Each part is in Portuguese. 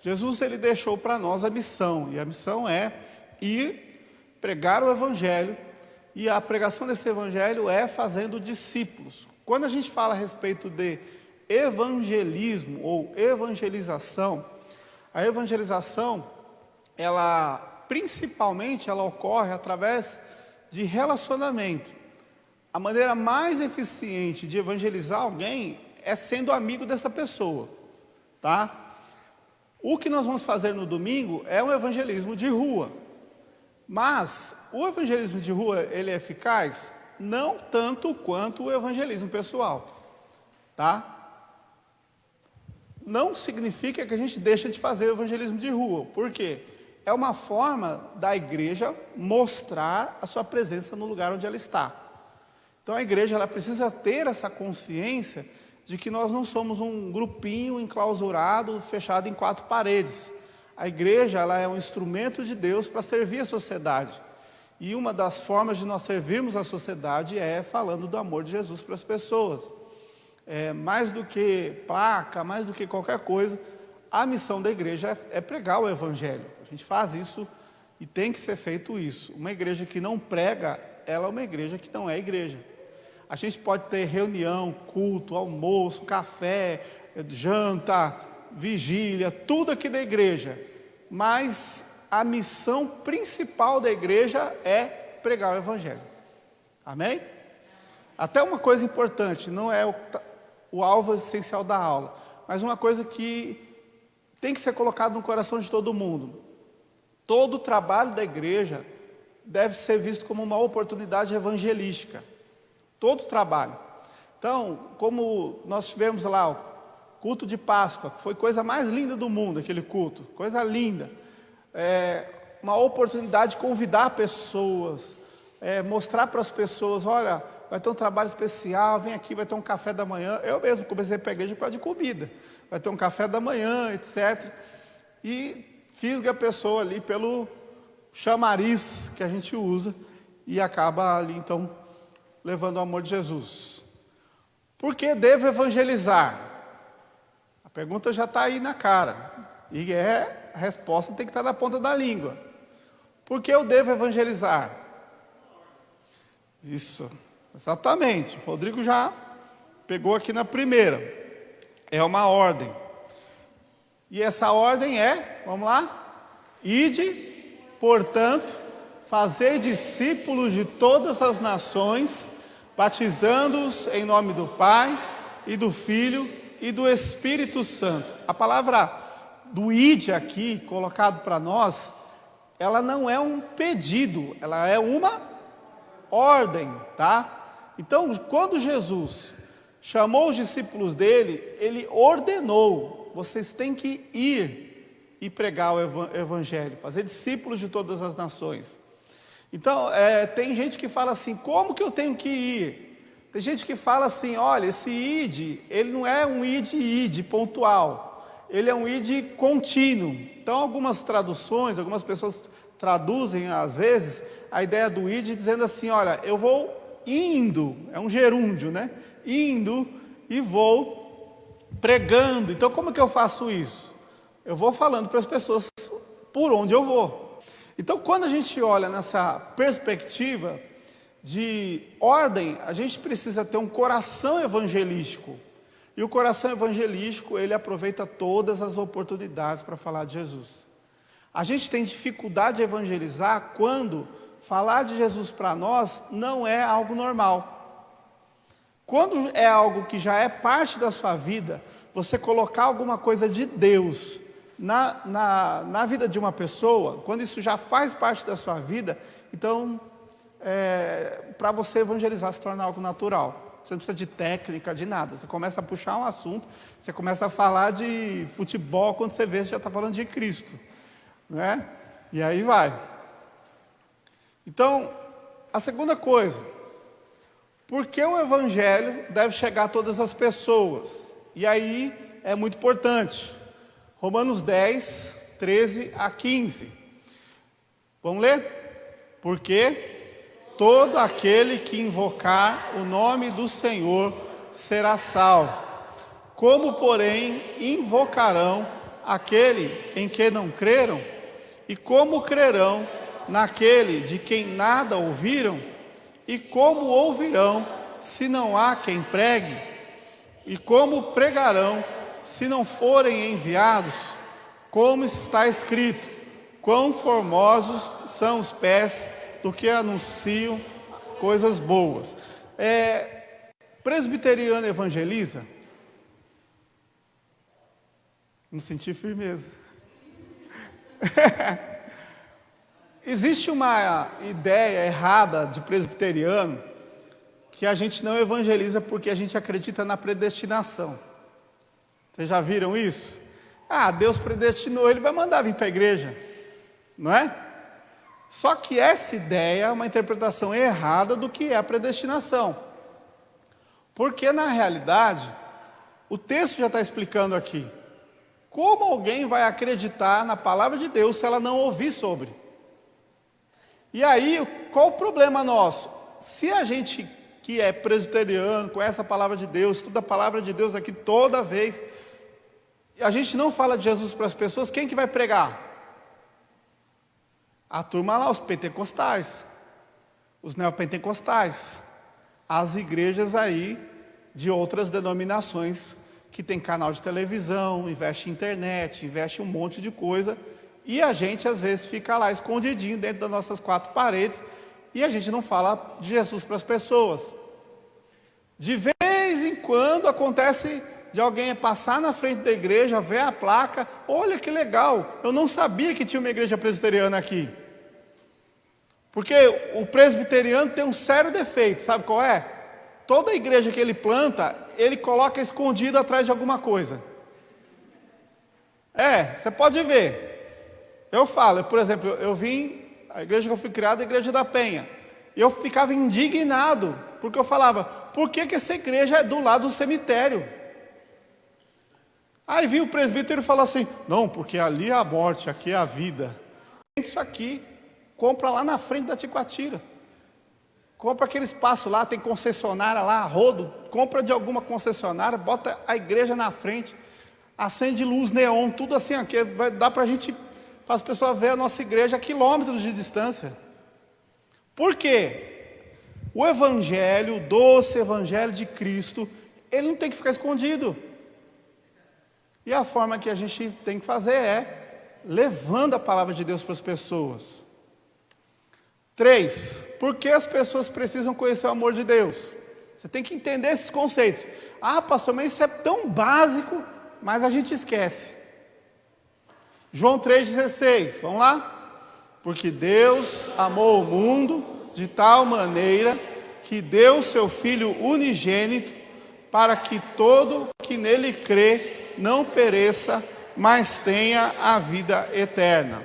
Jesus ele deixou para nós a missão, e a missão é ir pregar o evangelho, e a pregação desse evangelho é fazendo discípulos. Quando a gente fala a respeito de evangelismo ou evangelização, a evangelização, principalmente ela ocorre através de relacionamento. A maneira mais eficiente de evangelizar alguém é sendo amigo dessa pessoa, tá? O que nós vamos fazer no domingo é um evangelismo de rua. Mas o evangelismo de rua, ele é eficaz? Não tanto quanto o evangelismo pessoal, tá? Não significa que a gente deixa de fazer o evangelismo de rua. Por quê? É uma forma da igreja mostrar a sua presença no lugar onde ela está. Então a igreja ela precisa ter essa consciência de que nós não somos um grupinho enclausurado, fechado em 4 paredes. A igreja ela é um instrumento de Deus para servir a sociedade. E uma das formas de nós servirmos a sociedade é falando do amor de Jesus para as pessoas. Mais do que placa, mais do que qualquer coisa, a missão da igreja é pregar o evangelho. A gente faz isso e tem que ser feito isso. Uma igreja que não prega, ela é uma igreja que não é igreja. A gente pode ter reunião, culto, almoço, café, janta, vigília, tudo aqui da igreja. Mas a missão principal da igreja é pregar o evangelho. Amém? Até uma coisa importante, não é o alvo essencial da aula, mas uma coisa que tem que ser colocado no coração de todo mundo. Todo o trabalho da igreja deve ser visto como uma oportunidade evangelística. Todo o trabalho. Então, como nós tivemos lá o culto de Páscoa, que foi a coisa mais linda do mundo, aquele culto, coisa linda. Uma oportunidade de convidar pessoas, mostrar para as pessoas, olha, vai ter um trabalho especial, vem aqui, vai ter um café da manhã. Eu mesmo comecei para a igreja por causa de comida. Vai ter um café da manhã, etc. E fisga a pessoa ali pelo chamariz que a gente usa e acaba ali, então, levando o amor de Jesus. Por que devo evangelizar? A pergunta já está aí na cara. E a resposta tem que estar na ponta da língua. Por que eu devo evangelizar? Isso, exatamente. O Rodrigo já pegou aqui na primeira. É uma ordem. E essa ordem é, vamos lá? Ide, portanto, fazer discípulos de todas as nações, batizando-os em nome do Pai, e do Filho, e do Espírito Santo. A palavra do ide aqui, colocado para nós, ela não é um pedido, ela é uma ordem, tá? Então, quando Jesus chamou os discípulos dele, ele ordenou, vocês têm que ir e pregar o evangelho, fazer discípulos de todas as nações. Então, tem gente que fala assim, como que eu tenho que ir? Tem gente que fala assim, olha, esse id, ele não é um id pontual, ele é um id contínuo. Então, algumas traduções, algumas pessoas traduzem, às vezes, a ideia do id dizendo assim, olha, eu vou indo, é um gerúndio, né? Indo e vou pregando. Então, como que eu faço isso? Eu vou falando para as pessoas por onde eu vou. Então, quando a gente olha nessa perspectiva de ordem, a gente precisa ter um coração evangelístico. E o coração evangelístico, ele aproveita todas as oportunidades para falar de Jesus. A gente tem dificuldade de evangelizar quando falar de Jesus para nós não é algo normal. Quando é algo que já é parte da sua vida, você colocar alguma coisa de Deus na vida de uma pessoa, quando isso já faz parte da sua vida, então, para você evangelizar se torna algo natural. Você não precisa de técnica, de nada. Você começa a puxar um assunto, você começa a falar de futebol, quando você vê, você já está falando de Cristo, né? E aí vai. Então, a segunda coisa, por que o evangelho deve chegar a todas as pessoas? E aí é muito importante. Romanos 10, 13 a 15. Vamos ler? Porque todo aquele que invocar o nome do Senhor será salvo. Como, porém, invocarão aquele em que não creram? E como crerão naquele de quem nada ouviram? E como ouvirão se não há quem pregue? E como pregarão se não forem enviados? Como está escrito: quão formosos são os pés do que anunciam coisas boas. Presbiteriano evangeliza? Não senti firmeza. Existe uma ideia errada de presbiteriano que a gente não evangeliza porque a gente acredita na predestinação. Vocês já viram isso? Deus predestinou, Ele vai mandar vir para a igreja, não é? Só que essa ideia é uma interpretação errada do que é a predestinação. Porque na realidade, o texto já está explicando aqui. Como alguém vai acreditar na palavra de Deus se ela não ouvir sobre? E aí, qual o problema nosso? Se a gente que é presbiteriano, conhece a palavra de Deus, estuda a palavra de Deus aqui toda vez, e a gente não fala de Jesus para as pessoas, quem que vai pregar? A turma lá, os pentecostais, os neopentecostais, as igrejas aí de outras denominações que tem canal de televisão, investe em internet, investe em um monte de coisa, e a gente às vezes fica lá escondidinho dentro das nossas quatro paredes, e a gente não fala de Jesus para as pessoas. De vez em quando acontece de alguém passar na frente da igreja, ver a placa, olha que legal, eu não sabia que tinha uma igreja presbiteriana aqui. Porque o presbiteriano tem um sério defeito, sabe qual é? Toda igreja que ele planta, ele coloca escondido atrás de alguma coisa. Você pode ver. Eu falo, por exemplo, eu vim, a igreja que eu fui criado é a Igreja da Penha. E eu ficava indignado, porque eu falava, por que essa igreja é do lado do cemitério? Aí vinha o presbítero e falou assim, não, porque ali é a morte, aqui é a vida. Isso aqui, compra lá na frente da Ticoatira. Compra aquele espaço lá, tem concessionária lá, rodo, compra de alguma concessionária, bota a igreja na frente, acende luz neon, tudo assim, aqui, vai dar para as pessoas verem a nossa igreja a quilômetros de distância. Por quê? O evangelho, o doce evangelho de Cristo, ele não tem que ficar escondido. E a forma que a gente tem que fazer é levando a palavra de Deus para as pessoas. 3, por que as pessoas precisam conhecer o amor de Deus? Você tem que entender esses conceitos. Pastor, mas isso é tão básico, mas a gente esquece. João 3,16, vamos lá? Porque Deus amou o mundo de tal maneira que deu seu Filho unigênito para que todo que nele crê não pereça, mas tenha a vida eterna.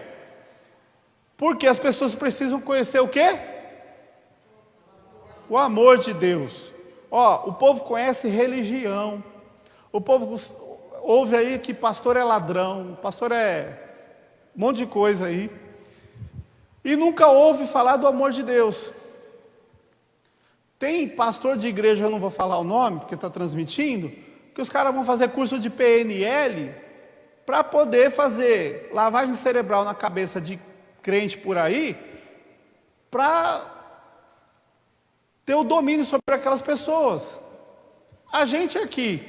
Porque as pessoas precisam conhecer o quê? O amor de Deus. O povo conhece religião. O povo ouve aí que pastor é ladrão, pastor é um monte de coisa aí. E nunca ouve falar do amor de Deus. Tem pastor de igreja, eu não vou falar o nome, porque está transmitindo, que os caras vão fazer curso de PNL para poder fazer lavagem cerebral na cabeça de crente por aí, para ter o domínio sobre aquelas pessoas. A gente aqui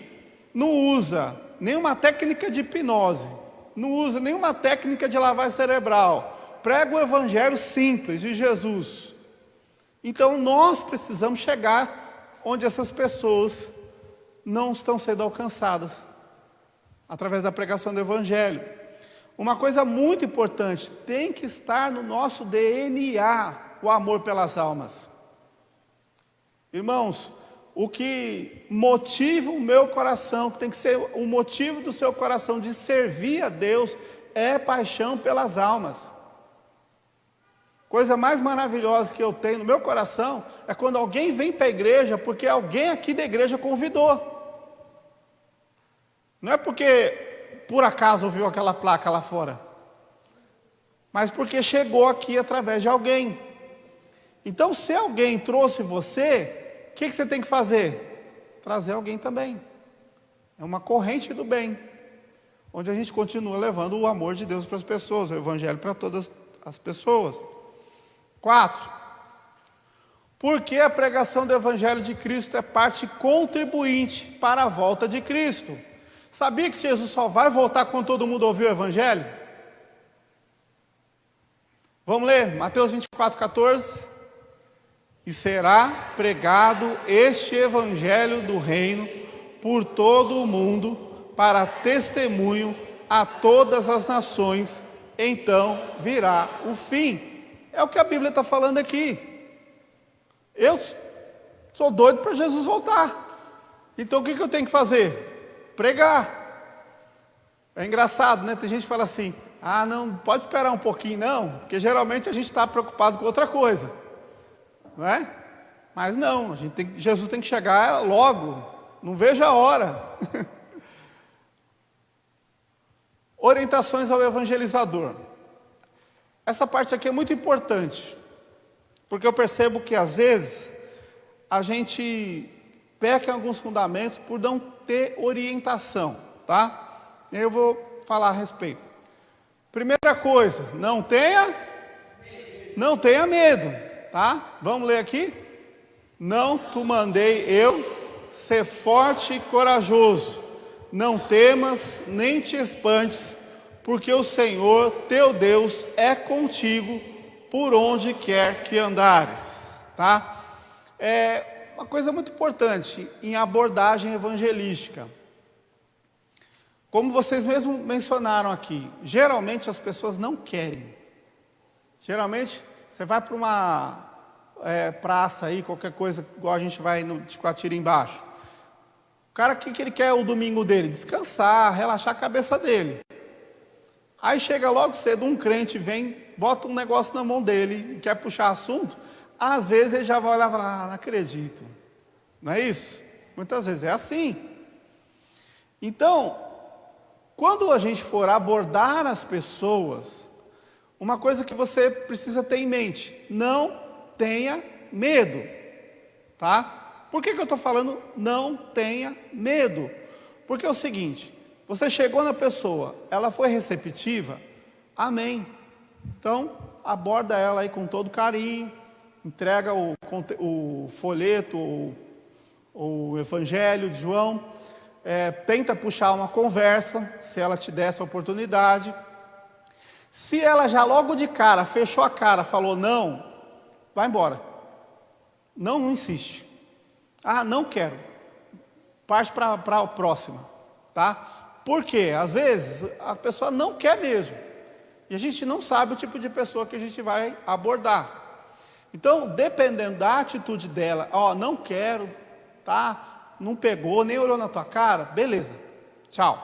não usa nenhuma técnica de hipnose, não usa nenhuma técnica de lavagem cerebral, prega o evangelho simples de Jesus. Então nós precisamos chegar onde essas pessoas não estão sendo alcançadas, através da pregação do evangelho. Uma coisa muito importante, tem que estar no nosso DNA, o amor pelas almas. Irmãos, o que motiva o meu coração, que tem que ser o motivo do seu coração de servir a Deus, é paixão pelas almas. Coisa mais maravilhosa que eu tenho no meu coração, é quando alguém vem para a igreja, porque alguém aqui da igreja convidou. Não é porque por acaso ouviu aquela placa lá fora, mas porque chegou aqui através de alguém. Então, se alguém trouxe você, o que você tem que fazer? Trazer alguém também. É uma corrente do bem. onde a gente continua levando o amor de Deus para as pessoas, o evangelho para todas as pessoas. 4. Porque a pregação do evangelho de Cristo é parte contribuinte para a volta de Cristo. Sabia que Jesus só vai voltar quando todo mundo ouvir o evangelho? Vamos ler, Mateus 24:14. E será pregado este evangelho do reino por todo o mundo, para testemunho a todas as nações, então virá o fim. É o que a Bíblia está falando aqui. Eu sou doido para Jesus voltar. Então o que eu tenho que fazer? Pregar. É engraçado, né? Tem gente que fala assim, não pode esperar um pouquinho não, porque geralmente a gente está preocupado com outra coisa, não é? Mas não, Jesus tem que chegar logo, não vejo a hora. Orientações ao evangelizador. Essa parte aqui é muito importante, porque eu percebo que às vezes a gente peca em alguns fundamentos por não ter orientação, tá? Eu vou falar a respeito. Primeira coisa, não tenha medo, tá? Vamos ler aqui? Não te mandei eu ser forte e corajoso, não temas nem te espantes, porque o Senhor teu Deus é contigo por onde quer que andares, tá? É uma coisa muito importante em abordagem evangelística. Como vocês mesmos mencionaram aqui, geralmente as pessoas não querem. Geralmente você vai para uma praça aí, qualquer coisa, igual a gente vai no Ticoatira embaixo. O cara, o que ele quer o domingo dele? Descansar, relaxar a cabeça dele. Aí chega logo cedo, um crente vem, bota um negócio na mão dele e quer puxar assunto. Às vezes ele já vai olhar e falar, não acredito. Não é isso? Muitas vezes é assim. Então, quando a gente for abordar as pessoas, uma coisa que você precisa ter em mente, não tenha medo, tá? Por que eu estou falando não tenha medo? Porque é o seguinte, você chegou na pessoa, ela foi receptiva, amém. Então, aborda ela aí com todo carinho, entrega o folheto, o evangelho de João, tenta puxar uma conversa, se ela te der essa oportunidade. Se ela já logo de cara, fechou a cara, falou não, vai embora. Não insiste. Não quero. Parte para a próxima, tá? Por quê? Às vezes a pessoa não quer mesmo. E a gente não sabe o tipo de pessoa que a gente vai abordar. Então, dependendo da atitude dela, não quero, tá? Não pegou, nem olhou na tua cara, beleza, tchau.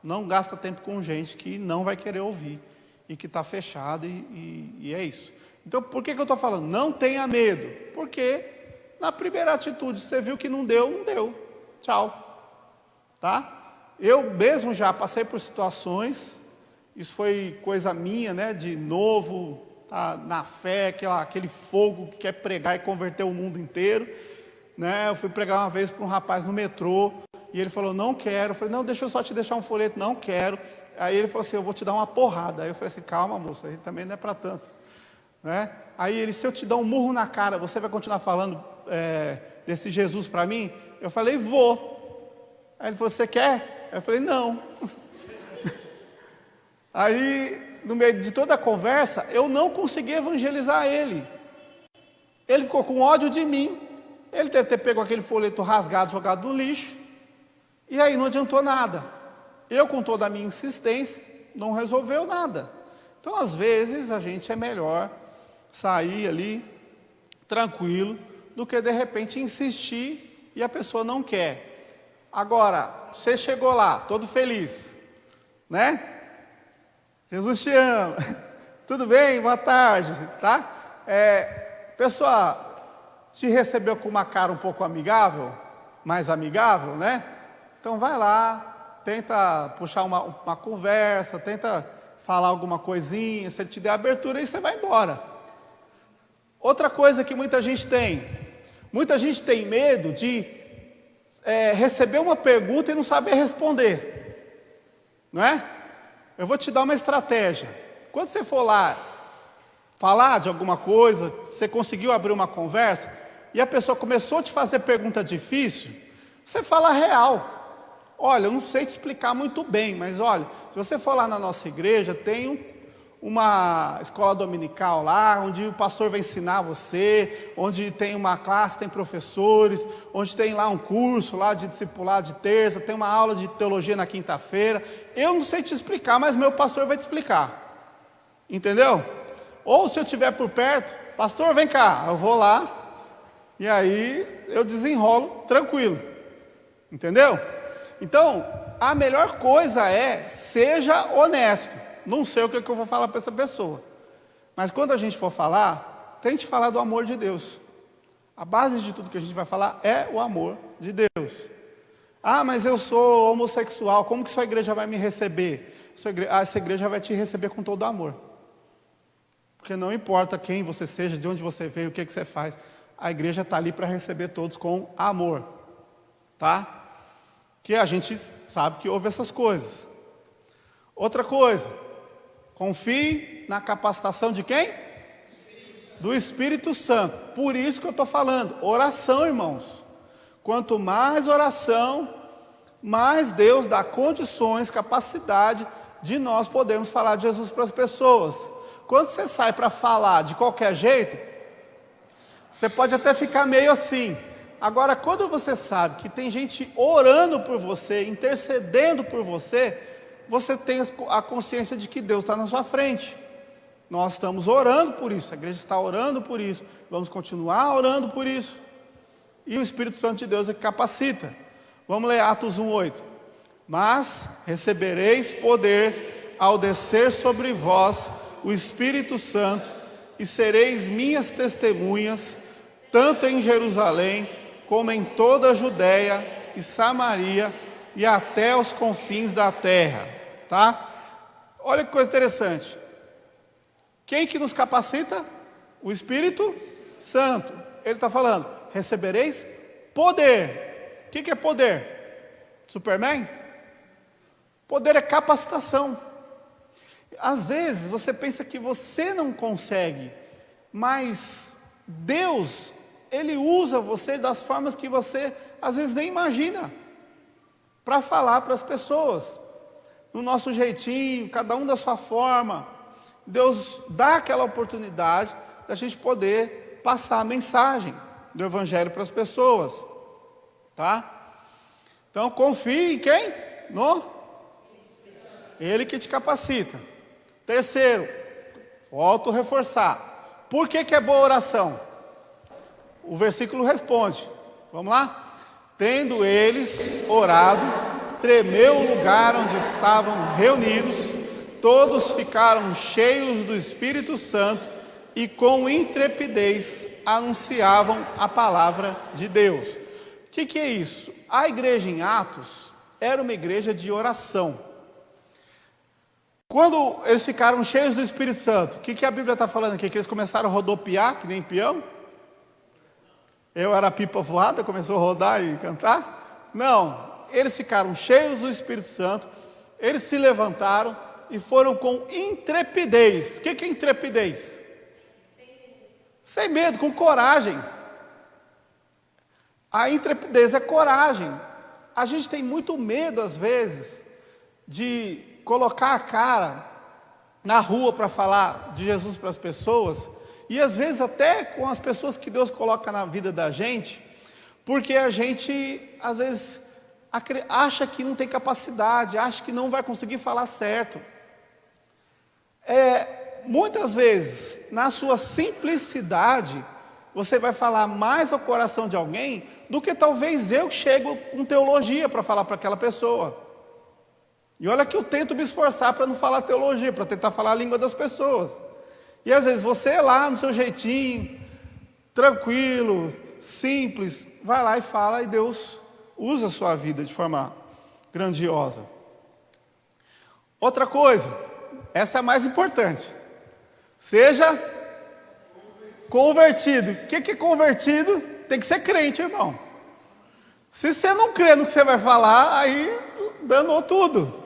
Não gasta tempo com gente que não vai querer ouvir e que está fechado e é isso. Então, por que eu estou falando? Não tenha medo, porque na primeira atitude você viu que não deu, tchau, tá? Eu mesmo já passei por situações, isso foi coisa minha, né, de novo, tá, na fé, aquele fogo que quer pregar e converter o mundo inteiro, né? Eu fui pregar uma vez para um rapaz no metrô, e ele falou, não quero. Eu falei, não, deixa eu só te deixar um folheto, não quero. Aí ele falou assim, eu vou te dar uma porrada. Aí eu falei assim, calma moça, aí também não é para tanto, né? Aí ele, se eu te dar um murro na cara, você vai continuar falando desse Jesus para mim? Eu falei, vou. Aí ele falou, você quer? Eu falei, não. Aí, no meio de toda a conversa, eu não consegui evangelizar ele. Ele ficou com ódio de mim. Ele deve ter pego aquele folheto rasgado, jogado no lixo. E aí não adiantou nada. Eu, com toda a minha insistência, não resolveu nada. Então, às vezes, a gente é melhor sair ali, tranquilo, do que de repente insistir e a pessoa não quer. Agora, você chegou lá, todo feliz, né? Jesus te ama. Tudo bem? Boa tarde, tá? Pessoa, te recebeu com uma cara um pouco amigável, mais amigável, né? Então vai lá, tenta puxar uma conversa, tenta falar alguma coisinha, se ele te der abertura, aí você vai embora. Outra coisa que muita gente tem medo de receber uma pergunta e não saber responder, não é? Eu vou te dar uma estratégia. Quando você for lá falar de alguma coisa, você conseguiu abrir uma conversa, e a pessoa começou a te fazer pergunta difícil, você fala a real. Olha, eu não sei te explicar muito bem, mas olha, se você for lá na nossa igreja, tem uma escola dominical lá, onde o pastor vai ensinar você, onde tem uma classe, tem professores, onde tem lá um curso lá de discipulado de terça, tem uma aula de teologia na quinta-feira. Eu não sei te explicar, mas meu pastor vai te explicar. Entendeu? Ou se eu estiver por perto, pastor, vem cá, eu vou lá, e aí eu desenrolo tranquilo. Entendeu? Então, a melhor coisa é, seja honesto. Não sei o que eu vou falar para essa pessoa, mas quando a gente for falar, tente falar do amor de Deus. A base de tudo que a gente vai falar é o amor de Deus. Ah, mas eu sou homossexual, como que sua igreja vai me receber? Essa igreja vai te receber com todo amor. Porque não importa quem você seja, de onde você veio, o que você faz, a igreja está ali para receber todos com amor. Tá? Que a gente sabe que houve essas coisas. Outra coisa, confie na capacitação de quem? Do Espírito Santo. Por isso que eu estou falando, oração, irmãos. Quanto mais oração, mais Deus dá condições, capacidade de nós podermos falar de Jesus para as pessoas. Quando você sai para falar de qualquer jeito, você pode até ficar meio assim. Agora, quando você sabe que tem gente orando por você, intercedendo por você, você tem a consciência de que Deus está na sua frente. Nós estamos orando por isso, a igreja está orando por isso, vamos continuar orando por isso. E o Espírito Santo de Deus é que capacita. Vamos ler Atos 1:8. Mas recebereis poder ao descer sobre vós o Espírito Santo, e sereis minhas testemunhas, tanto em Jerusalém, como em toda a Judéia e Samaria, e até os confins da terra. Tá? Olha que coisa interessante. Quem que nos capacita? O Espírito Santo. Ele está falando, recebereis poder. O que é poder? Superman? Poder é capacitação. Às vezes você pensa que você não consegue, mas Deus, Ele usa você das formas que você às vezes nem imagina, para falar para as pessoas. No nosso jeitinho, cada um da sua forma. Deus dá aquela oportunidade da gente poder passar a mensagem do Evangelho para as pessoas. Tá? Então confie em quem? Ele que te capacita. Terceiro, volto a reforçar. Por que é boa oração? O versículo responde. Vamos lá? Tendo eles orado, tremeu o lugar onde estavam reunidos, todos ficaram cheios do Espírito Santo e com intrepidez anunciavam a palavra de Deus. O que é isso? A igreja em Atos era uma igreja de oração. Quando eles ficaram cheios do Espírito Santo, o que a Bíblia está falando aqui? Que eles começaram a rodopiar, que nem peão? Eu era pipa voada, começou a rodar e cantar? Não. Eles ficaram cheios do Espírito Santo, eles se levantaram e foram com intrepidez. O que é intrepidez? Sem medo, com coragem. A intrepidez é coragem. A gente tem muito medo, às vezes, de colocar a cara na rua para falar de Jesus para as pessoas, e às vezes até com as pessoas que Deus coloca na vida da gente, porque a gente, às vezes, acha que não tem capacidade, acha que não vai conseguir falar certo. Muitas vezes, na sua simplicidade, você vai falar mais ao coração de alguém do que talvez eu chego com teologia para falar para aquela pessoa. E olha que eu tento me esforçar para não falar teologia, para tentar falar a língua das pessoas. E às vezes você lá no seu jeitinho, tranquilo, simples, vai lá e fala, e Deus usa a sua vida de forma grandiosa. Outra coisa, essa é a mais importante. Seja convertido. O que é convertido? Tem que ser crente, irmão. Se você não crê no que você vai falar, aí danou tudo.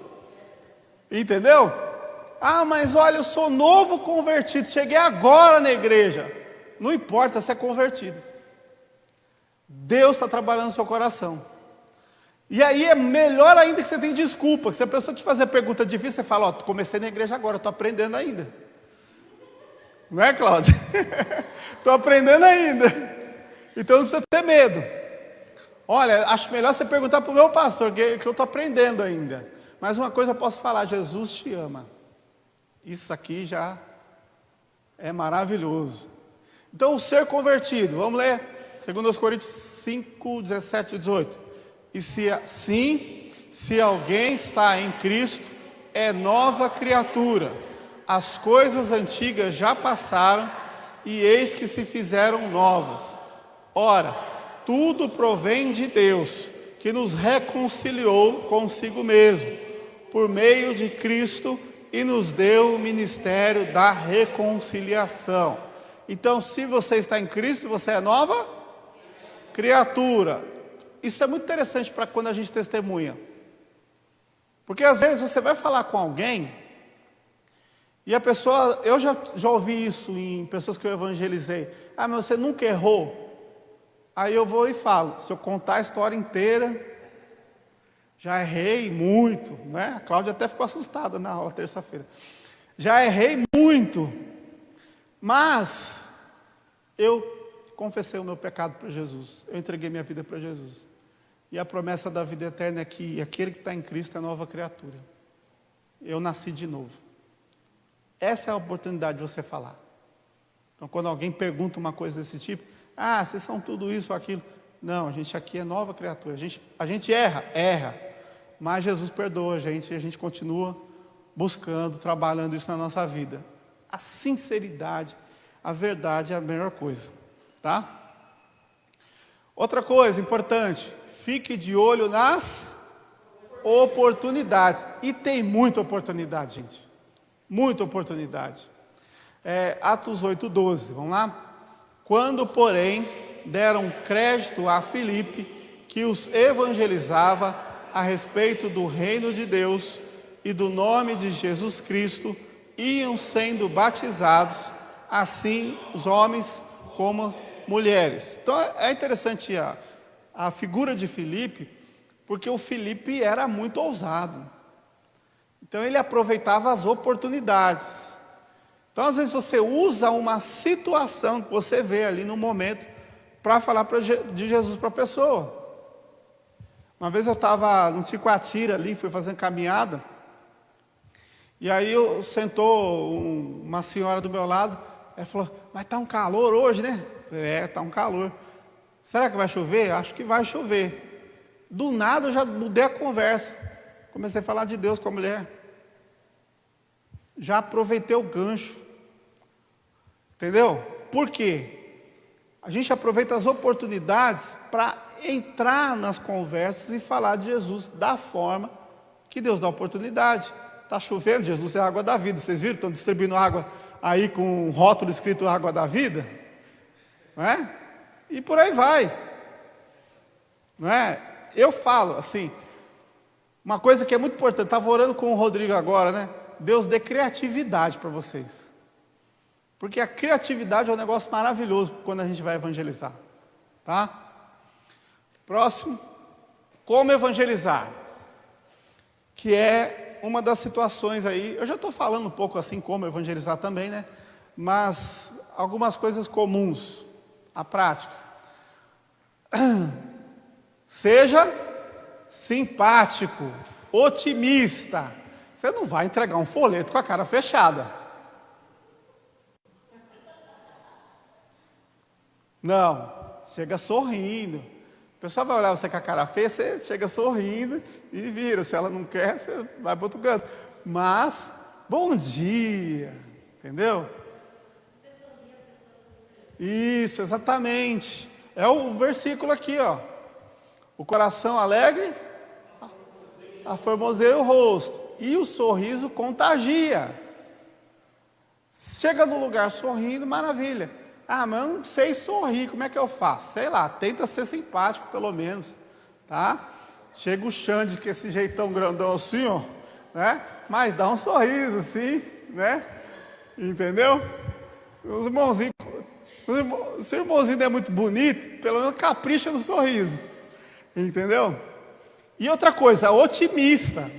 Entendeu? Ah, mas olha, eu sou novo convertido, cheguei agora na igreja. Não importa se é convertido. Deus está trabalhando no seu coração. E aí é melhor ainda que você tem desculpa. Se a pessoa te fazer pergunta difícil, você fala, ó, comecei na igreja agora, estou aprendendo ainda. Não é, Cláudia? Estou aprendendo ainda. Então não precisa ter medo. Olha, acho melhor você perguntar para o meu pastor, que eu estou aprendendo ainda. Mas uma coisa eu posso falar, Jesus te ama. Isso aqui já é maravilhoso. Então, o ser convertido, vamos ler 2 Coríntios 5, 17 e 18. E se alguém está em Cristo, é nova criatura. As coisas antigas já passaram, e eis que se fizeram novas. Ora, tudo provém de Deus, que nos reconciliou consigo mesmo, por meio de Cristo, e nos deu o ministério da reconciliação. Então, se você está em Cristo, você é nova criatura. Isso é muito interessante para quando a gente testemunha. Porque às vezes você vai falar com alguém, e a pessoa, eu já ouvi isso em pessoas que eu evangelizei. Ah, mas você nunca errou? Aí eu vou e falo, se eu contar a história inteira, já errei muito, né? A Cláudia até ficou assustada na aula terça-feira. Já errei muito, mas eu confessei o meu pecado para Jesus. Eu entreguei minha vida para Jesus. E a promessa da vida eterna é que aquele que está em Cristo é nova criatura. Eu nasci de novo. Essa é a oportunidade de você falar. Então, quando alguém pergunta uma coisa desse tipo, ah, vocês são tudo isso ou aquilo. Não, a gente aqui é nova criatura. A gente erra. Mas Jesus perdoa a gente e a gente continua buscando, trabalhando isso na nossa vida. A sinceridade, a verdade é a melhor coisa, tá? Outra coisa importante, fique de olho nas oportunidades. E tem muita oportunidade, gente. Muita oportunidade. Atos 8:12, vamos lá? Quando, porém, deram crédito a Filipe, que os evangelizava a respeito do reino de Deus e do nome de Jesus Cristo, iam sendo batizados, assim os homens como mulheres. Então é interessante a figura de Filipe, porque o Filipe era muito ousado. Então ele aproveitava as oportunidades. Então às vezes você usa uma situação que você vê ali no momento para falar de Jesus para a pessoa. Uma vez eu estava no Ticoatira ali, fui fazendo caminhada, e aí sentou uma senhora do meu lado, ela falou, mas está um calor hoje, né? Eu falei, está um calor. Será que vai chover? Acho que vai chover. Do nada eu já mudei a conversa. Comecei a falar de Deus com a mulher. Já aproveitei o gancho. Entendeu? Por quê? A gente aproveita as oportunidades para entrar nas conversas e falar de Jesus da forma que Deus dá oportunidade. Está chovendo, Jesus é a água da vida. Vocês viram? Estão distribuindo água aí com um rótulo escrito água da vida. Não é? E por aí vai. Não é? Eu falo assim, uma coisa que é muito importante, estava orando com o Rodrigo agora, né? Deus dê criatividade para vocês. Porque a criatividade é um negócio maravilhoso quando a gente vai evangelizar. Tá? Próximo. Como evangelizar? Que é uma das situações aí, eu já estou falando um pouco assim como evangelizar também, né? Mas algumas coisas comuns, a prática. Seja simpático, otimista. Você não vai entregar um folheto com a cara fechada. Não, chega sorrindo. O pessoal vai olhar você com a cara feia, você chega sorrindo e vira. Se ela não quer, você vai para outro canto. Mas, bom dia, entendeu? Isso, exatamente. É o versículo aqui, ó. O coração alegre, aformoseia o rosto, e o sorriso contagia. Chega no lugar sorrindo, maravilha. Ah, mas eu não sei sorrir, como é que eu faço? Sei lá, tenta ser simpático pelo menos, tá? Chega o Xande com esse jeitão grandão assim, ó, né? mas dá um sorriso, sim, né? Entendeu? Os irmãozinhos, se o irmãozinho não é muito bonito, pelo menos capricha no sorriso. Entendeu? E outra coisa, otimista.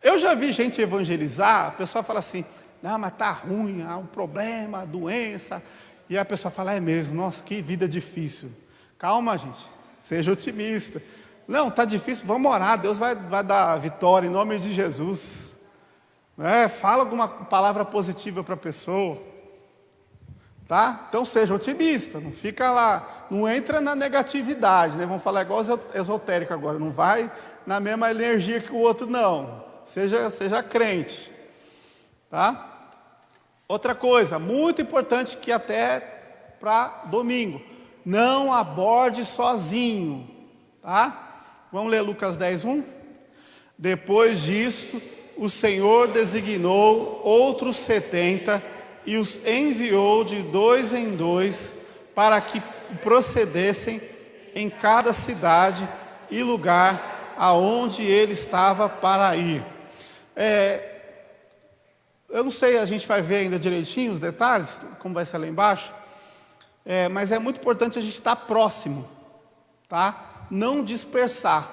Eu já vi gente evangelizar, a pessoa fala assim, não, mas tá ruim, há um problema, doença. E a pessoa fala, é mesmo, nossa, que vida difícil. Calma, gente, seja otimista. Não, tá difícil, vamos orar, Deus vai dar vitória em nome de Jesus. Fala alguma palavra positiva para a pessoa. Tá? Então seja otimista, não fica lá, não entra na negatividade, né? Vamos falar igual esotérico agora, não vai na mesma energia que o outro, não. Seja crente, tá? Outra coisa, muito importante que até para domingo, não aborde sozinho, tá? Vamos ler Lucas 10:1? Depois disto, o Senhor designou outros 70 e os enviou de 2 em 2 para que procedessem em cada cidade e lugar aonde ele estava para ir. Eu não sei, a gente vai ver ainda direitinho os detalhes, como vai ser lá embaixo, mas é muito importante a gente estar próximo, tá? Não dispersar.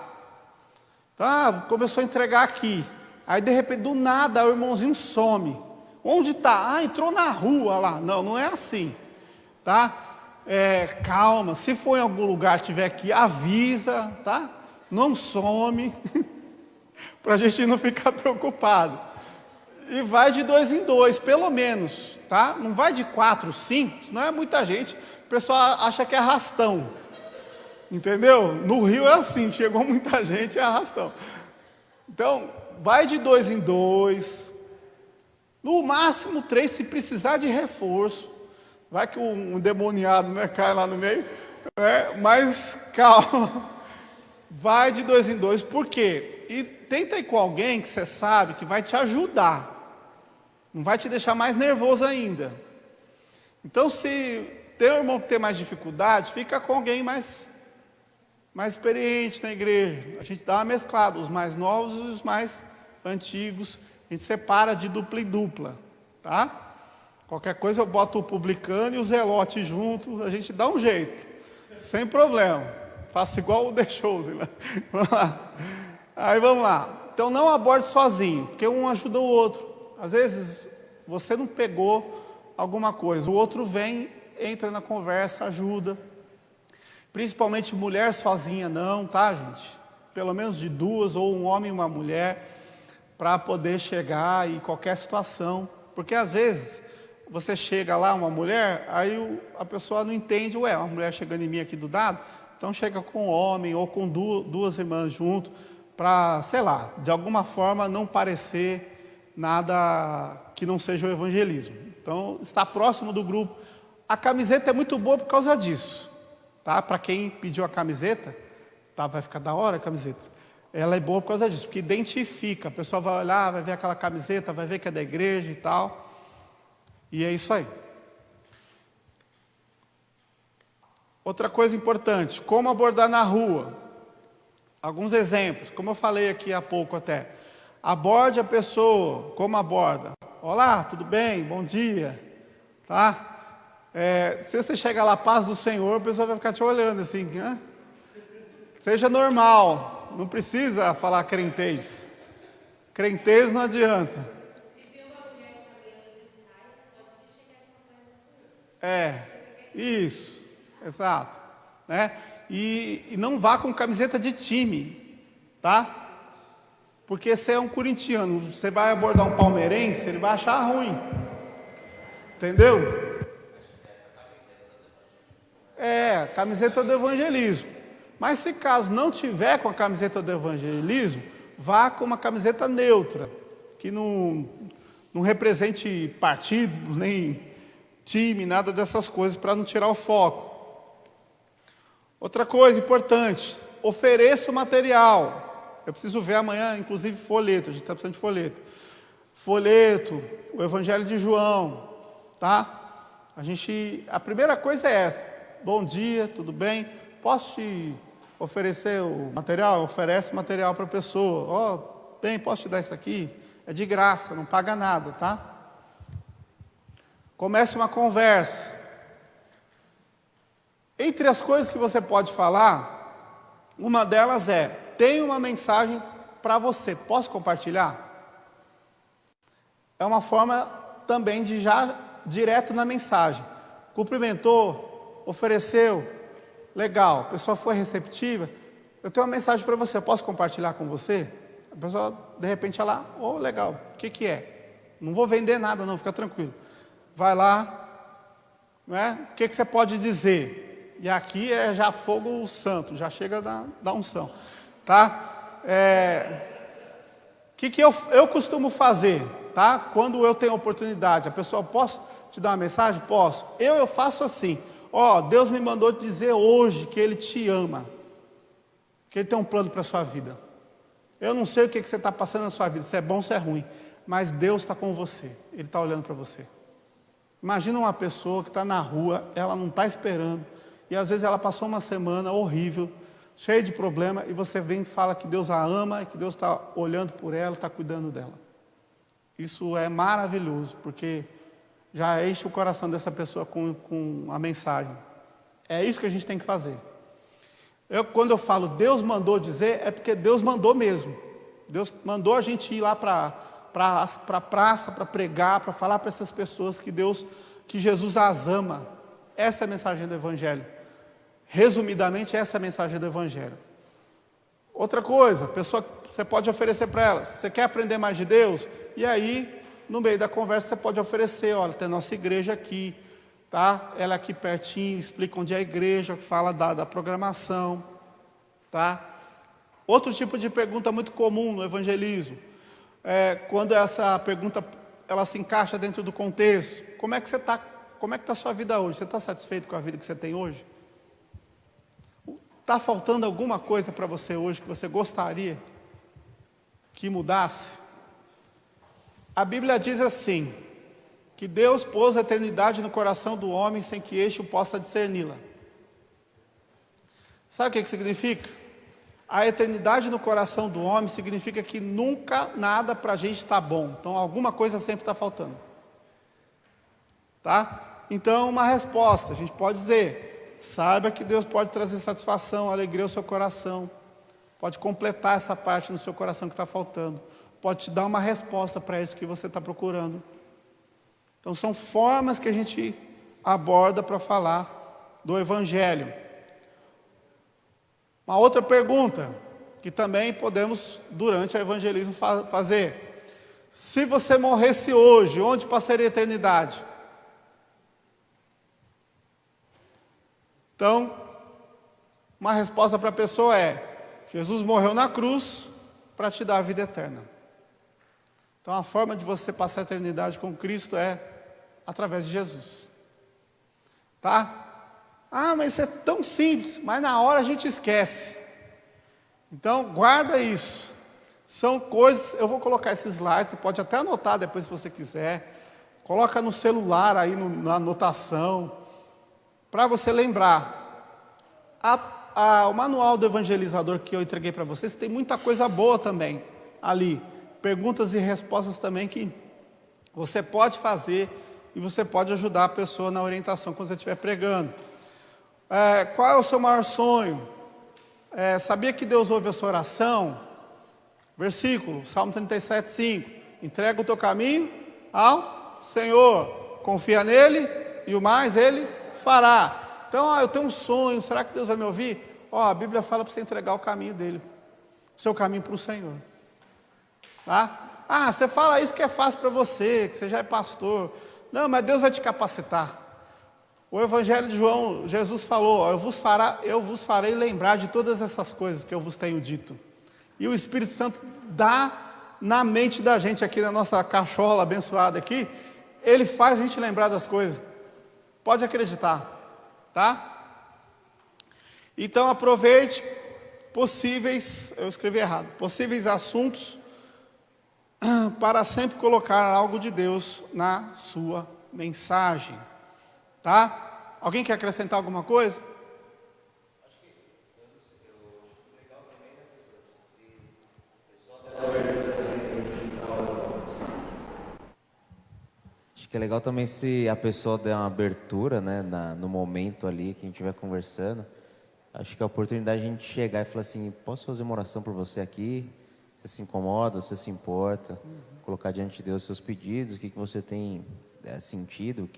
Tá? Começou a entregar aqui, aí de repente do nada o irmãozinho some. Onde está? Ah, entrou na rua lá. Não, não é assim, tá? Calma, se for em algum lugar, tiver aqui, avisa, tá? Não some, para a gente não ficar preocupado. E vai de 2 em 2, pelo menos, tá? Não vai de 4, 5, senão é muita gente. O pessoal acha que é arrastão, entendeu? No Rio é assim, chegou muita gente, é arrastão. Então, vai de 2 em 2, no máximo 3, se precisar de reforço. Vai que um endemoniado, né, cai lá no meio, mas calma. Vai de 2 em 2, por quê? E tenta ir com alguém que você sabe que vai te ajudar, não vai te deixar mais nervoso ainda. Então, se tem um irmão que tem mais dificuldade, fica com alguém mais experiente na igreja. A gente dá uma mesclada, os mais novos e os mais antigos, a gente separa de dupla em dupla, tá? Qualquer coisa eu boto o publicano e o zelote junto, a gente dá um jeito, sem problema. Faço igual o The Chosen lá. Vamos lá. Aí vamos lá. Então não aborde sozinho, porque um ajuda o outro. Às vezes você não pegou alguma coisa, o outro vem, entra na conversa, ajuda. Principalmente mulher sozinha não, tá, gente? Pelo menos de 2, ou um homem e uma mulher, para poder chegar em qualquer situação. Porque às vezes você chega lá, uma mulher, aí a pessoa não entende, uma mulher chegando em mim aqui do lado, então chega com um homem ou com duas irmãs junto, para, sei lá, de alguma forma não parecer nada que não seja o evangelismo. Então, estar próximo do grupo. A camiseta é muito boa por causa disso, tá? Para quem pediu a camiseta, tá? Vai ficar da hora a camiseta. Ela é boa por causa disso, porque identifica. A pessoa vai olhar, vai ver aquela camiseta, vai ver que é da igreja e tal. E é isso aí. Outra coisa importante, como abordar na rua. Alguns exemplos, como eu falei aqui há pouco até. Aborde a pessoa, como aborda? Olá, tudo bem? Bom dia. Tá? Se você chega lá, paz do Senhor, a pessoa vai ficar te olhando assim. Né? Seja normal, não precisa falar crentez. Crentez não adianta. Isso, exato, né? E não vá com camiseta de time, tá? Porque você é um corintiano, você vai abordar um palmeirense, ele vai achar ruim, entendeu? Camiseta do evangelismo. Mas se caso não tiver com a camiseta do evangelismo, vá com uma camiseta neutra, que não represente partido, nem time, nada dessas coisas, para não tirar o foco. Outra coisa importante, ofereça o material. Eu preciso ver amanhã, inclusive, folheto, a gente está precisando de folheto. Folheto, o Evangelho de João, tá? A primeira coisa é essa. Bom dia, tudo bem? Posso te oferecer o material? Oferece material para a pessoa. Bem, posso te dar isso aqui? É de graça, não paga nada, tá? Comece uma conversa. Entre as coisas que você pode falar, uma delas é: tenho uma mensagem para você, posso compartilhar? É uma forma também de já direto na mensagem. Cumprimentou, ofereceu, legal, a pessoa foi receptiva. Eu tenho uma mensagem para você, posso compartilhar com você? A pessoa, de repente, ela, legal, o que é? Não vou vender nada não, fica tranquilo. Vai lá, não é? O que você pode dizer? E aqui é já fogo santo, já chega da unção, tá? O que eu costumo fazer, tá? Quando eu tenho oportunidade, a pessoa, posso te dar uma mensagem? Posso. Eu faço assim, Deus me mandou dizer hoje que Ele te ama, que Ele tem um plano para a sua vida. Eu não sei o que você está passando na sua vida, se é bom ou se é ruim, mas Deus está com você, Ele está olhando para você. Imagina uma pessoa que está na rua, ela não está esperando, e às vezes ela passou uma semana horrível, cheia de problema, e você vem e fala que Deus a ama, e que Deus está olhando por ela, está cuidando dela. Isso é maravilhoso, porque já enche o coração dessa pessoa com a mensagem. É isso que a gente tem que fazer. Quando eu falo Deus mandou dizer, é porque Deus mandou mesmo. Deus mandou a gente ir lá para a praça, para pregar, para falar para essas pessoas que Jesus as ama. Essa é a mensagem do Evangelho. Resumidamente, essa é a mensagem do Evangelho. Outra coisa, pessoa, você pode oferecer para ela, você quer aprender mais de Deus? E aí, no meio da conversa, você pode oferecer, olha, tem a nossa igreja aqui, tá? Ela é aqui pertinho, explica onde é a igreja, fala da programação, tá? Outro tipo de pergunta muito comum no evangelismo, quando essa pergunta, ela se encaixa dentro do contexto. Como é que você está? Como é que está a sua vida hoje? Você está satisfeito com a vida que você tem hoje? Está faltando alguma coisa para você hoje que você gostaria que mudasse? A Bíblia diz assim, que Deus pôs a eternidade no coração do homem sem que este o possa discerni-la. Sabe o que significa? A eternidade no coração do homem significa que nunca nada para a gente está bom. Então alguma coisa sempre está faltando. Tá? Então uma resposta, a gente pode dizer, saiba que Deus pode trazer satisfação, alegria ao seu coração. Pode completar essa parte no seu coração que está faltando. Pode te dar uma resposta para isso que você está procurando. Então são formas que a gente aborda para falar do Evangelho. Uma outra pergunta que também podemos, durante o evangelismo, fazer. Se você morresse hoje, onde passaria a eternidade? Então, uma resposta para a pessoa é: Jesus morreu na cruz para te dar a vida eterna. Então a forma de você passar a eternidade com Cristo é através de Jesus. Tá? Ah, mas isso é tão simples, mas na hora a gente esquece. Então guarda isso. São coisas, eu vou colocar esses slides, você pode até anotar depois se você quiser. Coloca no celular aí na anotação, para você lembrar. O manual do evangelizador que eu entreguei para vocês tem muita coisa boa também ali. Perguntas e respostas também que você pode fazer e você pode ajudar a pessoa na orientação quando você estiver pregando. Qual é o seu maior sonho? Sabia que Deus ouve a sua oração? Versículo, Salmo 37, 5. Entrega o teu caminho ao Senhor, confia nele e o mais Ele fará. Então, eu tenho um sonho, será que Deus vai me ouvir? A Bíblia fala para você entregar o caminho dele, o seu caminho para o Senhor. Tá? Você fala isso que é fácil para você, que você já é pastor. Não, mas Deus vai te capacitar. O Evangelho de João, Jesus falou, eu vos farei lembrar de todas essas coisas que eu vos tenho dito. E o Espírito Santo dá na mente da gente aqui, na nossa cachola abençoada aqui, ele faz a gente lembrar das coisas. Pode acreditar, tá? Então aproveite possíveis assuntos para sempre colocar algo de Deus na sua mensagem. Tá? Alguém quer acrescentar alguma coisa? que é legal também se a pessoa der uma abertura, né, no momento ali que a gente estiver conversando. Acho que é a oportunidade de a gente chegar e falar assim, posso fazer uma oração por você aqui? Você se incomoda, você se importa? Colocar diante de Deus os seus pedidos, o que você tem sentido,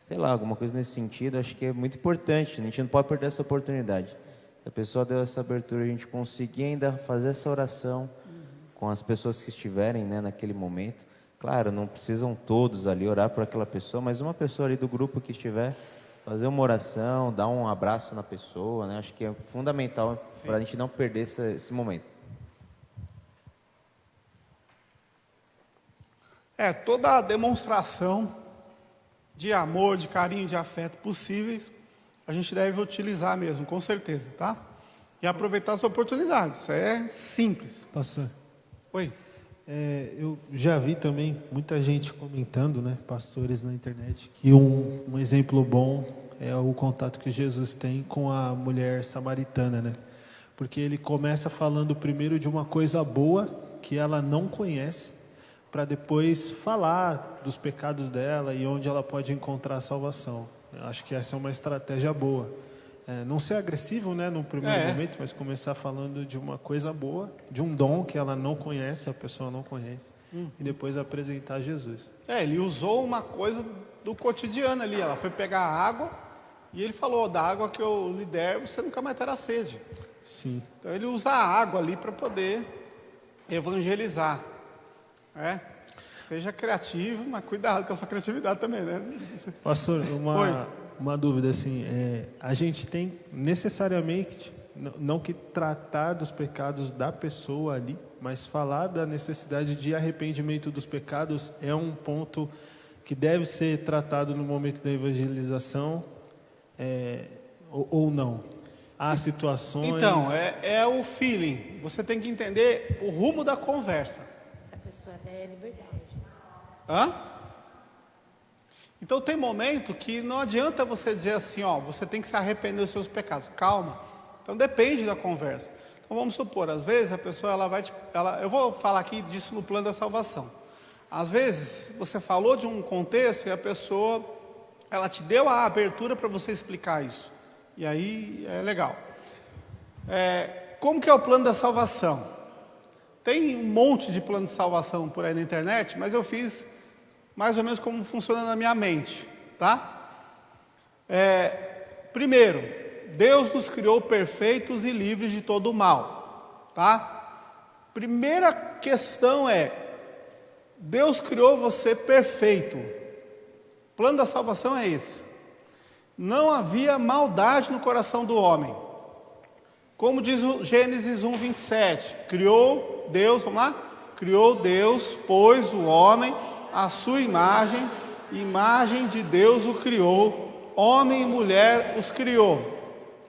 sei lá, alguma coisa nesse sentido. Acho que é muito importante, a gente não pode perder essa oportunidade. Se a pessoa deu essa abertura, a gente conseguir ainda fazer essa oração com as pessoas que estiverem, né, naquele momento. Claro, não precisam todos ali orar por aquela pessoa, mas uma pessoa ali do grupo que estiver, fazer uma oração, dar um abraço na pessoa, né? Acho que é fundamental para a gente não perder esse momento. Toda a demonstração de amor, de carinho, de afeto possíveis, a gente deve utilizar mesmo, com certeza, tá? E aproveitar as oportunidades, isso é simples. Pastor, Oi. eu já vi também muita gente comentando, né, pastores na internet, que um exemplo bom é o contato que Jesus tem com a mulher samaritana, né? Porque ele começa falando primeiro de uma coisa boa que ela não conhece, para depois falar dos pecados dela e onde ela pode encontrar a salvação. Eu acho que essa é uma estratégia boa. Não ser agressivo, né, no primeiro momento, mas começar falando de uma coisa boa, de um dom que ela não conhece, a pessoa não conhece, e depois apresentar Jesus. Ele usou uma coisa do cotidiano ali, ela foi pegar água e ele falou, da água que eu lhe der, você nunca mais terá sede. Sim. Então ele usa a água ali para poder evangelizar. Seja criativo, mas cuidado com a sua criatividade também, né? Pastor, uma dúvida assim, a gente tem necessariamente não que tratar dos pecados da pessoa ali, mas falar da necessidade de arrependimento dos pecados é um ponto que deve ser tratado no momento da evangelização, ou não? Há situações... Então, é o feeling. Você tem que entender o rumo da conversa. Essa pessoa é liberdade. Então tem momento que não adianta você dizer assim, você tem que se arrepender dos seus pecados. Calma. Então depende da conversa. Então vamos supor, às vezes a pessoa eu vou falar aqui disso no plano da salvação. Às vezes você falou de um contexto e a pessoa ela te deu a abertura para você explicar isso. E aí é legal. Como que é o plano da salvação? Tem um monte de plano de salvação por aí na internet, mas eu fiz mais ou menos como funciona na minha mente, tá? Primeiro, Deus nos criou perfeitos e livres de todo o mal, tá? Primeira questão Deus criou você perfeito. O plano da salvação é esse. Não havia maldade no coração do homem. Como diz o Gênesis 1:27, criou Deus, vamos lá? Criou Deus, pois o homem a sua imagem de Deus o criou, homem e mulher os criou.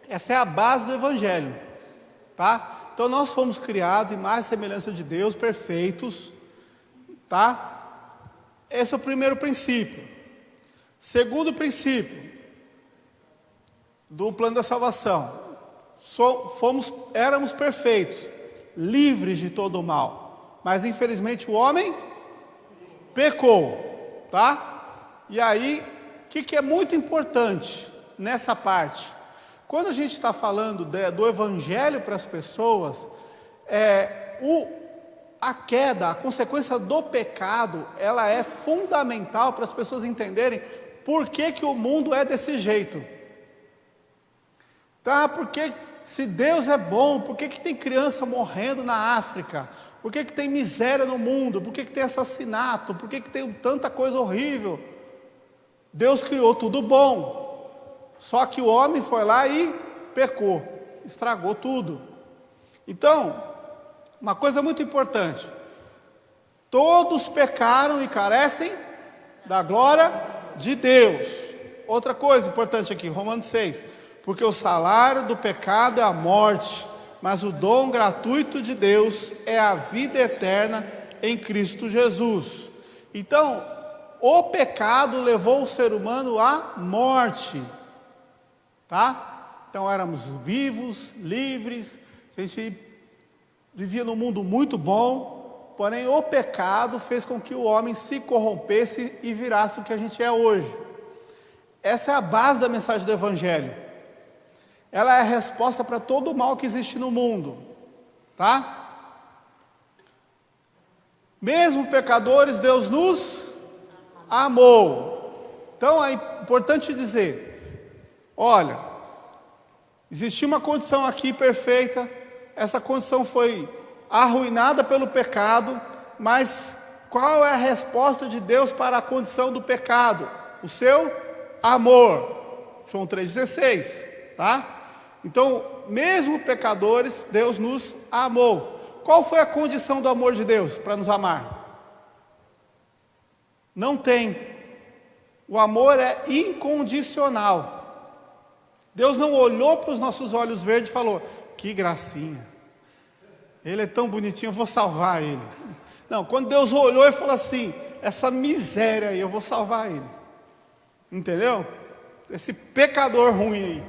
Essa é a base do Evangelho, tá? Então nós fomos criados, imagem e semelhança de Deus, perfeitos, tá? Esse é o primeiro princípio. Segundo princípio do plano da salvação, éramos perfeitos, livres de todo o mal, mas infelizmente o homem pecou, tá? E aí, o que é muito importante nessa parte? Quando a gente está falando do evangelho para as pessoas, a queda, a consequência do pecado, ela é fundamental para as pessoas entenderem por que o mundo é desse jeito. Tá? Porque se Deus é bom, por que tem criança morrendo na África? Por que tem miséria no mundo? Por que tem assassinato? Por que tem tanta coisa horrível? Deus criou tudo bom. Só que o homem foi lá e pecou. Estragou tudo. Então, uma coisa muito importante. Todos pecaram e carecem da glória de Deus. Outra coisa importante aqui, Romanos 6. Porque o salário do pecado é a morte, mas o dom gratuito de Deus é a vida eterna em Cristo Jesus. Então, o pecado levou o ser humano à morte, tá? Então éramos vivos, livres, a gente vivia num mundo muito bom, porém o pecado fez com que o homem se corrompesse e virasse o que a gente é hoje. Essa é a base da mensagem do Evangelho. Ela é a resposta para todo o mal que existe no mundo, tá? Mesmo pecadores, Deus nos amou. Então é importante dizer, olha, existia uma condição aqui perfeita, essa condição foi arruinada pelo pecado, mas qual é a resposta de Deus para a condição do pecado? O seu amor. João 3,16, tá? Então, mesmo pecadores, Deus nos amou. Qual foi a condição do amor de Deus para nos amar? Não tem. O amor é incondicional. Deus não olhou para os nossos olhos verdes e falou, que gracinha, ele é tão bonitinho, eu vou salvar ele. Não, quando Deus olhou e falou assim, essa miséria aí, eu vou salvar ele. Entendeu? Esse pecador ruim aí,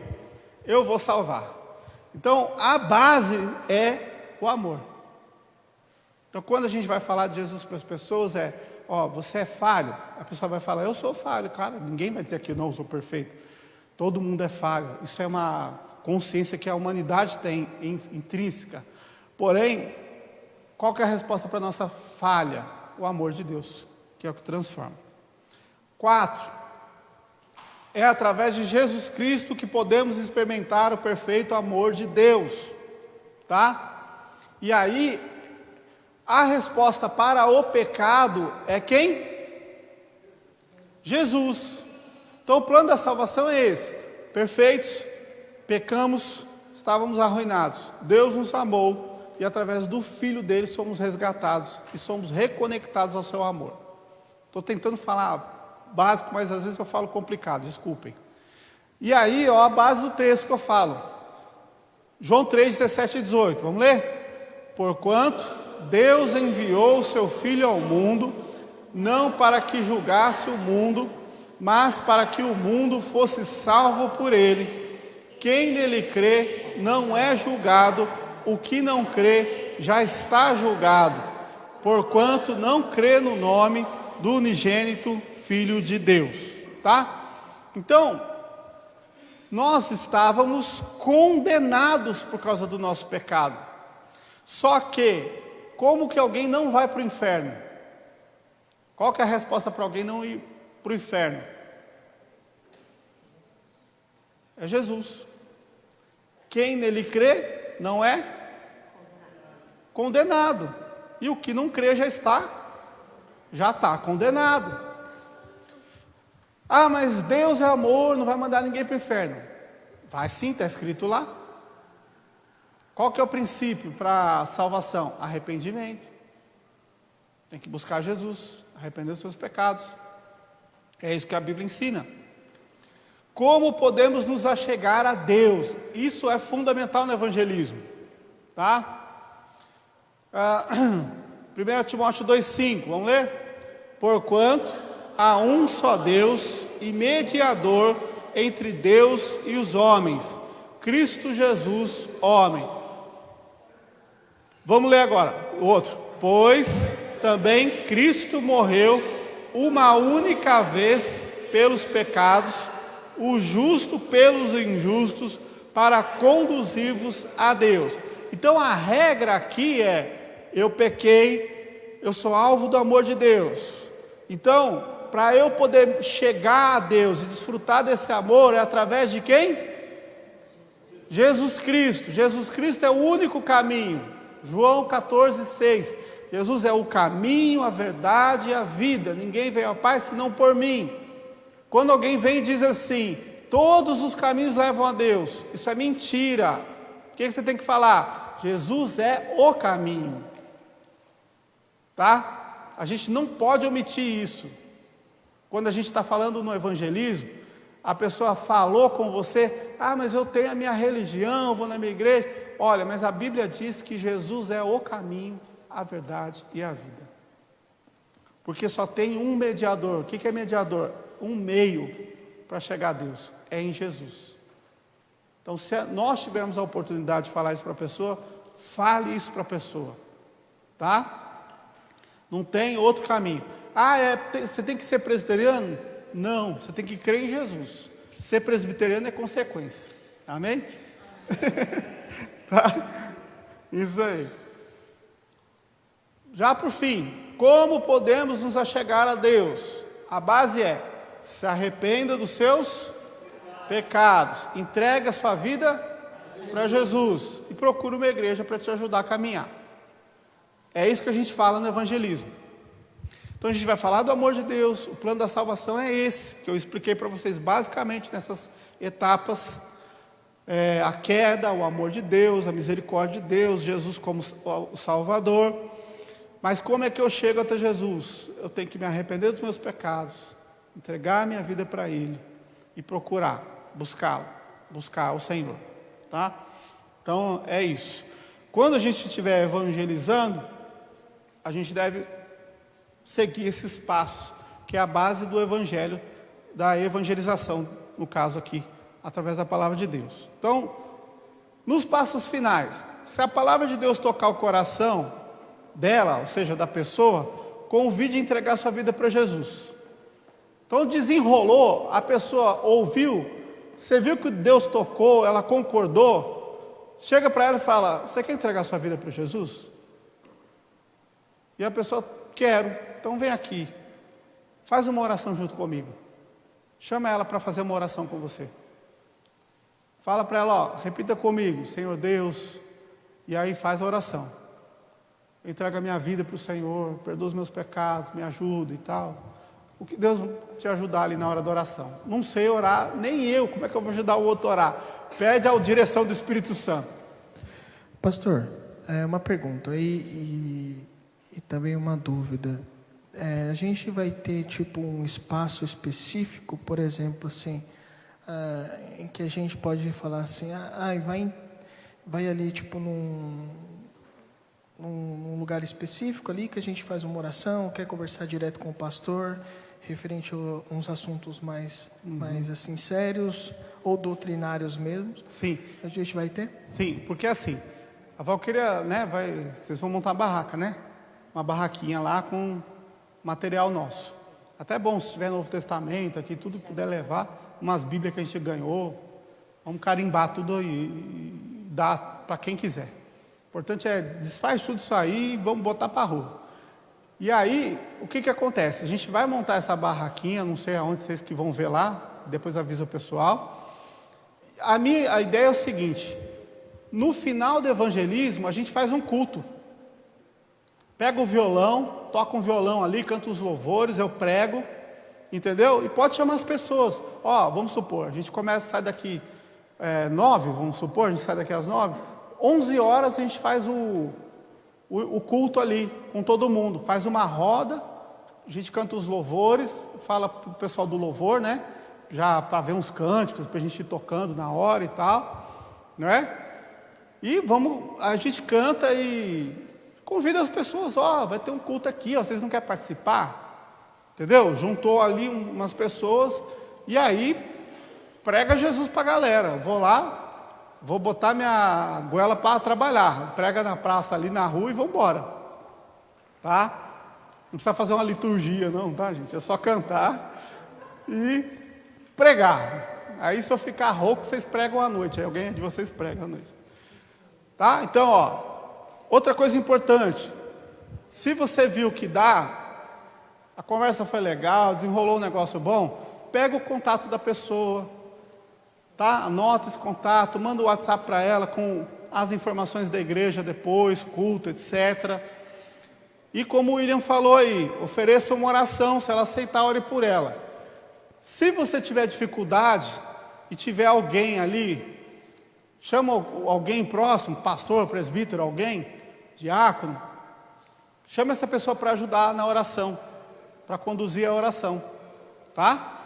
eu vou salvar. Então, a base é o amor. Então, quando a gente vai falar de Jesus para as pessoas, você é falho. A pessoa vai falar, eu sou falho. Claro, ninguém vai dizer que não, eu sou perfeito. Todo mundo é falho. Isso é uma consciência que a humanidade tem intrínseca. Porém, qual que é a resposta para a nossa falha? O amor de Deus, que é o que transforma. 4. É através de Jesus Cristo que podemos experimentar o perfeito amor de Deus. Tá? E aí, a resposta para o pecado é quem? Jesus. Então o plano da salvação é esse. Perfeitos, pecamos, estávamos arruinados. Deus nos amou e através do Filho dele somos resgatados e somos reconectados ao seu amor. Estou tentando falar básico, mas às vezes eu falo complicado, desculpem. E aí, a base do texto que eu falo. João 3, 17 e 18, vamos ler? Porquanto Deus enviou o seu Filho ao mundo, não para que julgasse o mundo, mas para que o mundo fosse salvo por ele. Quem nele crê não é julgado, o que não crê já está julgado, porquanto não crê no nome do unigênito Filho de Deus. Tá? Então, nós estávamos condenados por causa do nosso pecado. Só que, como que alguém não vai para o inferno? Qual que é a resposta para alguém não ir para o inferno? É Jesus. Quem nele crê não é condenado. E o que não crê já está condenado. Ah, mas Deus é amor, não vai mandar ninguém para o inferno. Vai sim, está escrito lá. Qual que é o princípio para a salvação? Arrependimento. Tem que buscar Jesus, arrepender dos seus pecados. É isso que a Bíblia ensina. Como podemos nos achegar a Deus? Isso é fundamental no evangelismo. Tá? 1 Timóteo 2,5, vamos ler? Porquanto há um só Deus e mediador entre Deus e os homens, Cristo Jesus, homem. Vamos ler agora o outro. Pois também Cristo morreu uma única vez pelos pecados, o justo pelos injustos, para conduzir-vos a Deus. Então a regra aqui é, eu pequei, eu sou alvo do amor de Deus. Então, para eu poder chegar a Deus e desfrutar desse amor, é através de quem? Jesus Cristo. Jesus Cristo é o único caminho. João 14,6. Jesus é o caminho, a verdade e a vida. Ninguém vem ao Pai senão por mim. Quando alguém vem e diz assim, todos os caminhos levam a Deus, isso é mentira. O que você tem que falar? Jesus é o caminho. Tá? A gente não pode omitir isso. Quando a gente está falando no evangelismo, a pessoa falou com você, mas eu tenho a minha religião, eu vou na minha igreja. Olha, mas a Bíblia diz que Jesus é o caminho, a verdade e a vida. Porque só tem um mediador. O que é mediador? Um meio para chegar a Deus. É em Jesus. Então, se nós tivermos a oportunidade de falar isso para a pessoa, fale isso para a pessoa. Tá? Não tem outro caminho. Você tem que ser presbiteriano? Não, você tem que crer em Jesus. Ser presbiteriano é consequência. Amém? Tá? Isso aí. Já por fim, como podemos nos achegar a Deus? A base é: se arrependa dos seus pecados, entregue a sua vida para Jesus e procure uma igreja para te ajudar a caminhar. É isso que a gente fala no evangelismo. Então a gente vai falar do amor de Deus. O plano da salvação é esse, que eu expliquei para vocês basicamente nessas etapas. A queda, o amor de Deus, a misericórdia de Deus, Jesus como o Salvador. Mas como é que eu chego até Jesus? Eu tenho que me arrepender dos meus pecados, entregar a minha vida para Ele e procurar, buscar o Senhor, tá? Então é isso. Quando a gente estiver evangelizando, a gente deve seguir esses passos, que é a base do evangelho, da evangelização, no caso aqui, através da palavra de Deus. Então, nos passos finais, se a palavra de Deus tocar o coração dela, ou seja, da pessoa, convide a entregar sua vida para Jesus. Então desenrolou, a pessoa ouviu, você viu que Deus tocou, ela concordou, chega para ela e fala: você quer entregar sua vida para Jesus? E a pessoa: quero. Então vem aqui, faz uma oração junto comigo, chama ela para fazer uma oração com você. Fala para ela, repita comigo: Senhor Deus, e aí faz a oração. Eu entrego a minha vida para o Senhor, perdoa os meus pecados, me ajuda e tal. O que Deus te ajudar ali na hora da oração. Não sei orar, nem eu, como é que eu vou ajudar o outro a orar? Pede a direção do Espírito Santo. Pastor, uma pergunta e também uma dúvida. A gente vai ter tipo um espaço específico, por exemplo, assim, em que a gente pode falar assim, vai ali tipo num lugar específico ali que a gente faz uma oração, quer conversar direto com o pastor, referente a uns assuntos mais assim sérios ou doutrinários mesmo? Sim. A gente vai ter? Sim, porque assim, a Valquíria, né, vocês vão montar uma barraca, né? Uma barraquinha lá com material nosso. Até bom, se tiver Novo Testamento aqui, tudo puder levar, umas Bíblias que a gente ganhou, vamos carimbar tudo e dar para quem quiser. O importante é, desfaz tudo isso aí e vamos botar para a rua. E aí, o que acontece? A gente vai montar essa barraquinha, não sei aonde vocês que vão ver lá, depois avisa o pessoal. A ideia é o seguinte: no final do evangelismo, a gente faz um culto. Pega o violão, toca um violão ali, canta os louvores, eu prego, entendeu? E pode chamar as pessoas. Vamos supor, a gente sai daqui 9, vamos supor, a gente sai daqui às 9, 11 horas a gente faz o culto ali, com todo mundo, faz uma roda, a gente canta os louvores, fala para o pessoal do louvor, né? Já para ver uns cânticos, para a gente ir tocando na hora e tal, não é? E a gente canta e convida as pessoas, vai ter um culto aqui, vocês não querem participar? Entendeu? Juntou ali umas pessoas, e aí prega Jesus para a galera. Vou lá, vou botar minha goela para trabalhar, prega na praça ali na rua e vamos embora. Tá? Não precisa fazer uma liturgia não, tá, gente? É só cantar e pregar. Aí se eu ficar rouco, vocês pregam à noite, aí alguém de vocês prega à noite. Tá? Então, outra coisa importante, se você viu que dá, a conversa foi legal, desenrolou um negócio bom, pega o contato da pessoa, tá? Anota esse contato, manda o WhatsApp para ela com as informações da igreja depois, culto, etc. E como o William falou aí, ofereça uma oração, se ela aceitar, ore por ela. Se você tiver dificuldade e tiver alguém ali, chama alguém próximo, pastor, presbítero, alguém, diácono, chama essa pessoa para ajudar na oração, para conduzir a oração, tá?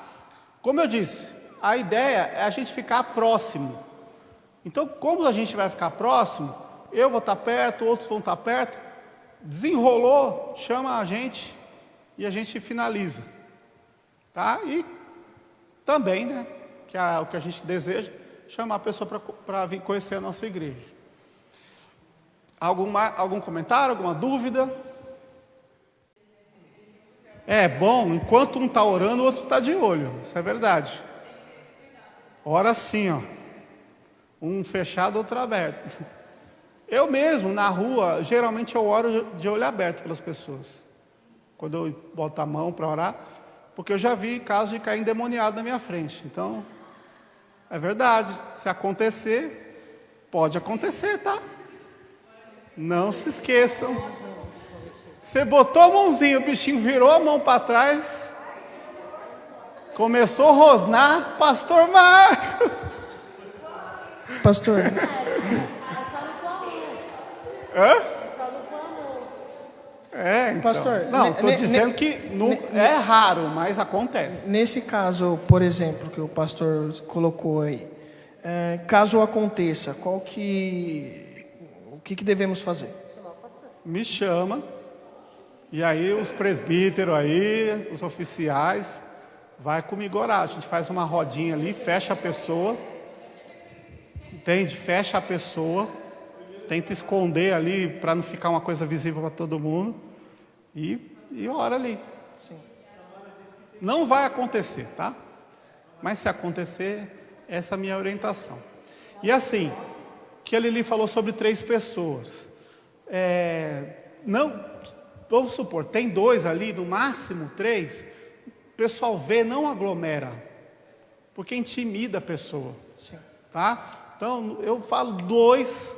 Como eu disse, a ideia é a gente ficar próximo. Então, como a gente vai ficar próximo, eu vou estar perto, outros vão estar perto, desenrolou, chama a gente e a gente finaliza, tá? E também, né, que é o que a gente deseja, chamar a pessoa para vir conhecer a nossa igreja. Algum comentário, alguma dúvida? É bom, enquanto um está orando, o outro está de olho. Isso é verdade. Ora assim, ó. Um fechado, outro aberto. Eu mesmo, na rua, geralmente eu oro de olho aberto pelas pessoas. Quando eu boto a mão para orar. Porque eu já vi casos de cair endemoniado na minha frente. Então, é verdade. Se acontecer, pode acontecer, tá? Não se esqueçam. Você botou a mãozinha, o bichinho virou a mão para trás. Começou a rosnar. Pastor Marco. Pastor, Então. Pastor, Não, estou dizendo que é raro, mas acontece. nesse caso, por exemplo, que o pastor colocou aí, caso aconteça, o que devemos fazer? Me chama. E aí os presbíteros aí, os oficiais, vai comigo orar. A gente faz uma rodinha ali, fecha a pessoa. Entende? Fecha a pessoa. Tenta esconder ali para não ficar uma coisa visível para todo mundo. E ora ali. Sim. Não vai acontecer, tá? Mas se acontecer, essa é a minha orientação. E assim, que a Lili falou sobre 3 pessoas. Não, vamos supor, tem 2 ali, no máximo 3. O pessoal vê, não aglomera. Porque intimida a pessoa. Sim. Tá? Então, eu falo 2,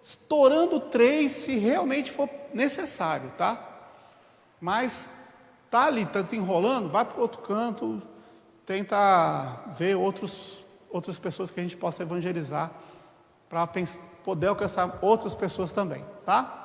estourando 3, se realmente for necessário, tá? Mas tá ali, tá desenrolando, vai para o outro canto, tenta ver outras pessoas que a gente possa evangelizar, para poder alcançar outras pessoas também, tá?